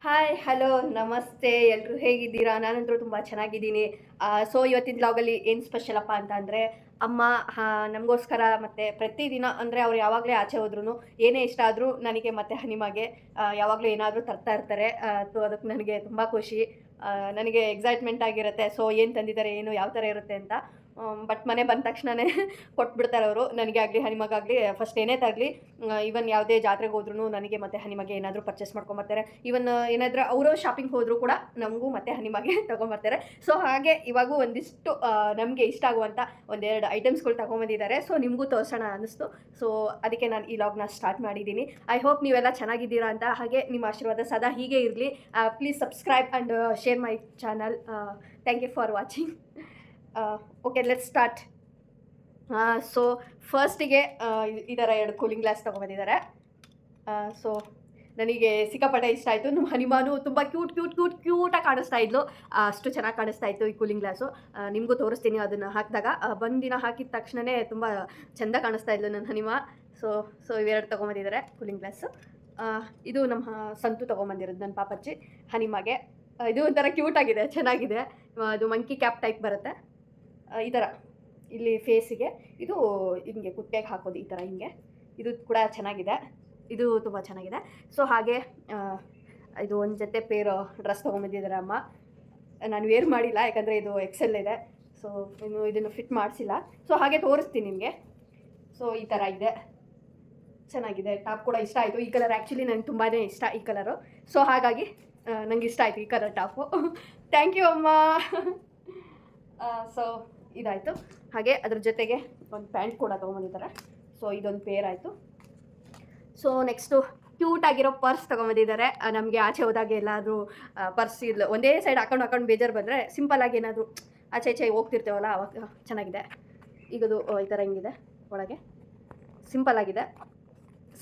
Hi, hello, ನಮಸ್ತೆ. ಎಲ್ಲರೂ ಹೇಗಿದ್ದೀರಾ? ನಾನಂತೂ ತುಂಬ ಚೆನ್ನಾಗಿದ್ದೀನಿ. ಸೊ ಇವತ್ತಿನ ವ್ಲಾಗಲ್ಲಿ ಏನು ಸ್ಪೆಷಲಪ್ಪ ಅಂತ ಅಂದರೆ, ಅಮ್ಮ ನಮಗೋಸ್ಕರ ಮತ್ತು ಪ್ರತಿದಿನ ಅಂದರೆ ಅವ್ರು ಯಾವಾಗಲೇ ಆಚೆ ಹೋದ್ರೂ ಏನೇ ಇಷ್ಟ ಆದರೂ ನನಗೆ ಮತ್ತು ಹನಿಮಾಗೆ ಯಾವಾಗಲೂ ಏನಾದರೂ ತರ್ತಾ ಇರ್ತಾರೆ. ಸೊ ಅದಕ್ಕೆ ನನಗೆ ತುಂಬ ಖುಷಿ. ನನಗೆ ಎಕ್ಸೈಟ್ಮೆಂಟ್ ಆಗಿರುತ್ತೆ. ಸೊ ಏನು ತಂದಿದ್ದಾರೆ, ಏನು ಯಾವ ಥರ ಇರುತ್ತೆ ಅಂತ. ಬಟ್ ಮನೆ ಬಂದ ತಕ್ಷಣವೇ ಕೊಟ್ಬಿಡ್ತಾರೆ ಅವರು. ನನಗೆ ಆಗಲಿ ಹನಿಮಗಾಗಲಿ ಫಸ್ಟ್ ಏನೇ ತರಲಿ, ಈವನ್ ಯಾವುದೇ ಜಾತ್ರೆಗೆ ಹೋದ್ರೂ ನನಗೆ ಮತ್ತು ಹನಿಮಗೆ ಏನಾದರೂ ಪರ್ಚೇಸ್ ಮಾಡ್ಕೊಂಬರ್ತಾರೆ. ಈವನ್ ಏನಾದರೂ ಅವರು ಶಾಪಿಂಗ್ ಹೋದರೂ ಕೂಡ ನಮಗೂ ಮತ್ತು ಹನಿಮಗೆ ತೊಗೊಂಬರ್ತಾರೆ. ಸೊ ಹಾಗೆ ಇವಾಗೂ ಒಂದಿಷ್ಟು ನಮಗೆ ಇಷ್ಟ ಆಗುವಂಥ ಒಂದೆರಡು ಐಟಮ್ಸ್ಗಳು ತೊಗೊಂಬಂದಿದ್ದಾರೆ. ಸೊ ನಿಮಗೂ ತೋರಿಸೋಣ ಅನ್ನಿಸ್ತು. ಸೊ ಅದಕ್ಕೆ ನಾನು ಈ ಲಾಗ್ನ ಸ್ಟಾರ್ಟ್ ಮಾಡಿದ್ದೀನಿ. ಐ ಹೋಪ್ ನೀವೆಲ್ಲ ಚೆನ್ನಾಗಿದ್ದೀರಾ ಅಂತ. ಹಾಗೆ ನಿಮ್ಮ ಆಶೀರ್ವಾದ ಸದಾ ಹೀಗೆ ಇರಲಿ. Please subscribe and share my channel. Thank you for watching. Okay, let's start. So ಫಸ್ಟಿಗೆ ಈ ಥರ 2 ಕೂಲಿಂಗ್ ಗ್ಲಾಸ್ ತೊಗೊಂಬಂದಿದ್ದಾರೆ. ಸೊ ನನಗೆ ಸಿಕ್ಕಾಪಟ್ಟೆ ಇಷ್ಟ ಆಯಿತು. ನಮ್ಮ ಹನಿಮಾನು ತುಂಬ ಕ್ಯೂಟಾಗಿ ಕಾಣಿಸ್ತಾ ಇದ್ಲು. ಅಷ್ಟು ಚೆನ್ನಾಗಿ ಕಾಣಿಸ್ತಾ ಇತ್ತು ಈ ಕೂಲಿಂಗ್ ಗ್ಲಾಸು. ನಿಮಗೂ ತೋರಿಸ್ತೀನಿ ಅದನ್ನು ಹಾಕಿದಾಗ. ಬಂದಿನ ಹಾಕಿದ ತಕ್ಷಣವೇ ತುಂಬ ಚೆಂದ ಕಾಣಿಸ್ತಾ ಇದ್ಲು ನನ್ನ ಹನಿಮಾ. ಸೊ ಇವೆರಡು ತೊಗೊಂಬಂದಿದ್ದಾರೆ ಕೂಲಿಂಗ್ ಗ್ಲಾಸು. ಇದು ನಮ್ಮ ಸಂತು ತೊಗೊಂಬಂದಿರೋದು ನನ್ನ ಪಾಪಚ್ಚಿ ಹನಿಮಾಗೆ. ಇದು ಒಂಥರ ಕ್ಯೂಟಾಗಿದೆ, ಚೆನ್ನಾಗಿದೆ. ಅದು ಮಂಕಿ ಕ್ಯಾಪ್ ಟೈಪ್ ಬರುತ್ತೆ. ಈ ಥರ ಇಲ್ಲಿ ಫೇಸಿಗೆ ಇದು ಹಿಂಗೆ ಕುತ್ತಿಗೆಗೆ ಹಾಕೋದು ಈ ಥರ ಹಿಂಗೆ. ಇದು ಕೂಡ ಚೆನ್ನಾಗಿದೆ, ಇದು ತುಂಬ ಚೆನ್ನಾಗಿದೆ. ಸೊ ಹಾಗೆ ಇದು ಒಂದು ಜೊತೆ ಪೇರು ಡ್ರೆಸ್ ತೊಗೊಂಬಂದಿದ್ದಾರೆ ಅಮ್ಮ. ನಾನು ವೇರ್ ಮಾಡಿಲ್ಲ ಯಾಕಂದರೆ ಇದು ಎಕ್ಸೆಲ್ ಇದೆ. ಸೊ ಇನ್ನು ಇದನ್ನು ಫಿಟ್ ಮಾಡಿಸಿಲ್ಲ. ಸೊ ಹಾಗೆ ತೋರಿಸ್ತೀನಿ ನಿಮಗೆ. ಸೊ ಈ ಥರ ಇದೆ, ಚೆನ್ನಾಗಿದೆ. ಟಾಪ್ ಕೂಡ ಇಷ್ಟ ಆಯಿತು. ಈ ಕಲರ್ ಆ್ಯಕ್ಚುಲಿ ನನಗೆ ತುಂಬಾ ಇಷ್ಟ ಈ ಕಲರು. ಸೊ ಹಾಗಾಗಿ ನನಗೆ ಇಷ್ಟ ಆಯಿತು ಈ ಕಲರ್ ಟಾಪು. ಥ್ಯಾಂಕ್ ಯು ಅಮ್ಮ. ಸೊ ಇದಾಯಿತು. ಹಾಗೆ ಅದ್ರ ಜೊತೆಗೆ ಒಂದು ಪ್ಯಾಂಟ್ ಕೂಡ ತೊಗೊಂಬಂದಿದ್ದಾರೆ. ಸೊ ಇದೊಂದು ಪೇರ್ ಆಯಿತು. ಸೊ ನೆಕ್ಸ್ಟು ಕ್ಯೂಟಾಗಿರೋ ಪರ್ಸ್ ತೊಗೊಂಬಂದಿದ್ದಾರೆ. ನಮಗೆ ಆಚೆ ಹೋದಾಗ ಎಲ್ಲಾದರೂ ಪರ್ಸ್ ಇಲ್ಲ ಒಂದೇ ಸೈಡ್ ಹಾಕೊಂಡು ಬೇಜಾರು ಬಂದರೆ ಸಿಂಪಲ್ಲಾಗಿ ಏನಾದರೂ ಆಚೆ ಹೋಗ್ತಿರ್ತೇವಲ್ಲ ಅವಾಗ ಚೆನ್ನಾಗಿದೆ. ಈಗದು ಈ ಥರ ಹಿಂಗಿದೆ, ಒಳಗೆ ಸಿಂಪಲ್ಲಾಗಿದೆ.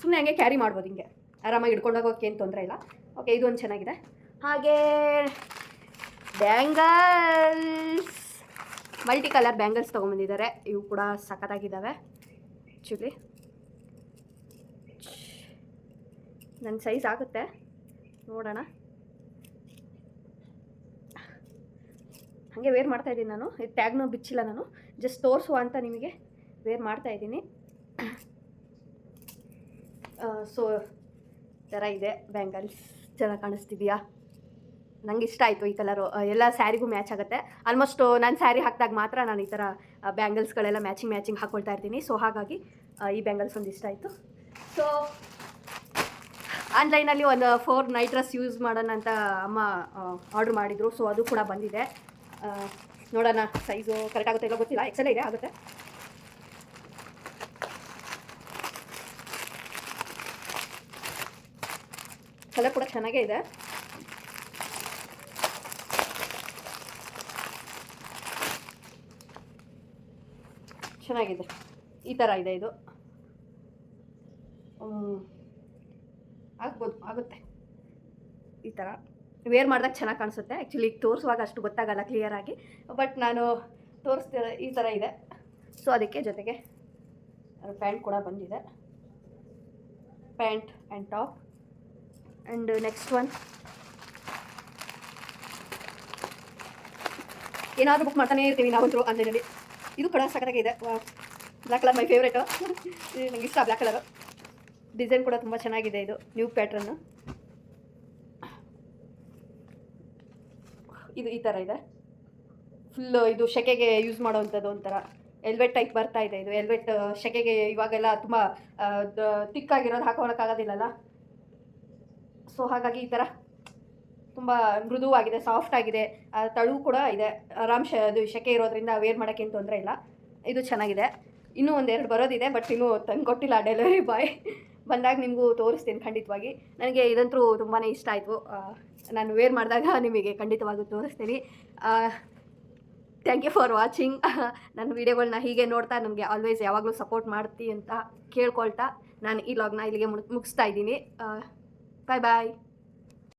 ಸುಮ್ಮನೆ ಹಂಗೆ ಕ್ಯಾರಿ ಮಾಡ್ಬೋದು, ಹಿಂಗೆ ಆರಾಮಾಗಿ ಹಿಡ್ಕೊಂಡು ಹೋಗೋಕ್ಕೆ ಏನು ತೊಂದರೆ ಇಲ್ಲ. ಓಕೆ, ಇದು ಒಂದು ಚೆನ್ನಾಗಿದೆ. ಹಾಗೇ ಬ್ಯಾಂಗಲ್ಸ್, ಮಲ್ಟಿ ಕಲರ್ ಬ್ಯಾಂಗಲ್ಸ್ ತೊಗೊಂಬಂದಿದ್ದಾರೆ. ಇವು ಕೂಡ ಸಖತ್ತಾಗಿದ್ದಾವೆ ಆ್ಯಕ್ಚುಲಿ. ನನ್ನ ಸೈಜ್ ಆಗುತ್ತೆ, ನೋಡೋಣ. ಹಾಗೆ ವೇರ್ ಮಾಡ್ತಾಯಿದ್ದೀನಿ ನಾನು. ಇದು ಟ್ಯಾಗ್ನೂ ಬಿಚ್ಚಿಲ್ಲ, ನಾನು ಜಸ್ಟ್ ತೋರಿಸುವ ಅಂತ ನಿಮಗೆ ವೇರ್ ಮಾಡ್ತಾಯಿದ್ದೀನಿ. ಸೊ ಥರ ಇದೆ ಬ್ಯಾಂಗಲ್ಸ್. ಚೆನ್ನಾಗಿ ಕಾಣಿಸ್ತಿದೆಯಾ? ನಂಗೆ ಇಷ್ಟ ಆಯಿತು ಈ ಕಲರು. ಎಲ್ಲ ಸ್ಯಾರಿಗೂ ಮ್ಯಾಚ್ ಆಗುತ್ತೆ. ಆಲ್ಮೋಸ್ಟು ನಾನು ಸ್ಯಾರಿ ಹಾಕಿದಾಗ ಮಾತ್ರ ನಾನು ಈ ಥರ ಬ್ಯಾಂಗಲ್ಸ್ಗಳೆಲ್ಲ ಮ್ಯಾಚಿಂಗ್ ಹಾಕ್ಕೊಳ್ತಾ ಇರ್ತೀನಿ. ಸೊ ಹಾಗಾಗಿ ಈ ಬ್ಯಾಂಗಲ್ಸ್ ಒಂದು ಇಷ್ಟ ಆಯಿತು. ಸೊ ಆನ್ಲೈನಲ್ಲಿ ಒಂದು 4 ನೈಟ್ ಡ್ರೆಸ್ ಯೂಸ್ ಮಾಡೋಣ ಅಂತ ಅಮ್ಮ ಆರ್ಡ್ರ್ ಮಾಡಿದರು. ಸೊ ಅದು ಕೂಡ ಬಂದಿದೆ. ನೋಡೋಣ ಸೈಜು ಕರೆಕ್ಟ್ ಆಗುತ್ತೆ ಇಲ್ಲ ಗೊತ್ತಿಲ್ಲ. ಎಕ್ಸೆಲ್ ಇದೆ, ಆಗುತ್ತೆ. ಕಲರ್ ಕೂಡ ಚೆನ್ನಾಗೇ ಇದೆ. ಚೆನ್ನಾಗಿದೆ, ಈ ಥರ ಇದೆ. ಇದು ಆಗುತ್ತೆ. ಈ ಥರ ವೇರ್ ಮಾಡಿದಾಗ ಚೆನ್ನಾಗಿ ಕಾಣಿಸುತ್ತೆ. ಆ್ಯಕ್ಚುಲಿ ಈಗ ತೋರಿಸುವಾಗ ಅಷ್ಟು ಗೊತ್ತಾಗಲ್ಲ ಕ್ಲಿಯರಾಗಿ, ಬಟ್ ನಾನು ತೋರಿಸ್ತಿರೋ ಈ ಥರ ಇದೆ. ಸೊ ಅದಕ್ಕೆ ಜೊತೆಗೆ ಪ್ಯಾಂಟ್ ಕೂಡ ಬಂದಿದೆ, pant and top. And next one ಏನಾದರೂ ಬುಕ್ ಮಾಡ್ತಾನೇ ಇರ್ತೀವಿ ನಾವಂತರೂ ಆನ್ಲೈನಲ್ಲಿ. ಇದು ಕೂಡ ಸಖತ್ತಾಗಿದೆ. ಬ್ಲ್ಯಾಕ್ ಕಲರ್ ಮೈ ಫೇವ್ರೇಟು. ನನಗೆ ಇಷ್ಟ ಬ್ಲ್ಯಾಕ್ ಕಲರು. ಡಿಸೈನ್ ಕೂಡ ತುಂಬ ಚೆನ್ನಾಗಿದೆ. ಇದು ನ್ಯೂ ಪ್ಯಾಟ್ರನ್ನು. ಇದು ಈ ಥರ ಇದೆ. ಫುಲ್ಲು ಇದು ಸೆಕೆಗೆ ಯೂಸ್ ಮಾಡೋವಂಥದ್ದು. ಒಂಥರ ಎಲ್ವೆಟ್ ಟೈಪ್ ಬರ್ತಾ ಇದೆ. ಇದು ಎಲ್ವೆಟ್ ಸೆಕೆಗೆ ಇವಾಗೆಲ್ಲ ತುಂಬ ತಿಕ್ಕಾಗಿರೋದು ಹಾಕೋಳಕ್ಕಾಗೋದಿಲ್ಲಲ್ಲ. ಸೊ ಹಾಗಾಗಿ ಈ ಥರ ತುಂಬ ಮೃದುವಾಗಿದೆ, ಸಾಫ್ಟ್ ಆಗಿದೆ. ತಳು ಕೂಡ ಇದೆ. ಅದು ಸೆಕೆ ಇರೋದ್ರಿಂದ ವೇರ್ ಮಾಡೋಕ್ಕೇನು ತೊಂದರೆ ಇಲ್ಲ. ಇದು ಚೆನ್ನಾಗಿದೆ. ಇನ್ನೂ ಒಂದೆರಡು ಬರೋದಿದೆ, ಬಟ್ ಇನ್ನೂ ತಂದು ಕೊಟ್ಟಿಲ್ಲ ಡೆಲಿವರಿ ಬಾಯ್. ಬಂದಾಗ ನಿಮಗೂ ತೋರಿಸ್ತೀನಿ ಖಂಡಿತವಾಗಿ. ನನಗೆ ಇದಂತೂ ತುಂಬಾ ಇಷ್ಟ ಆಯಿತು. ನಾನು ವೇರ್ ಮಾಡಿದಾಗ ನಿಮಗೆ ಖಂಡಿತವಾಗೂ ತೋರಿಸ್ತೀನಿ. Thank you for watching. ನನ್ನ ವೀಡಿಯೋಗಳನ್ನ ಹೀಗೆ ನೋಡ್ತಾ ನನಗೆ ಆಲ್ವೇಸ್ ಯಾವಾಗಲೂ ಸಪೋರ್ಟ್ ಮಾಡ್ತಿ ಅಂತ ಕೇಳ್ಕೊಳ್ತಾ ನಾನು ಈ ಲಾಗ್ನ ಇಲ್ಲಿಗೆ ಮುಗಿಸ್ತಾ ಇದ್ದೀನಿ. ಬಾಯ್ ಬಾಯ್.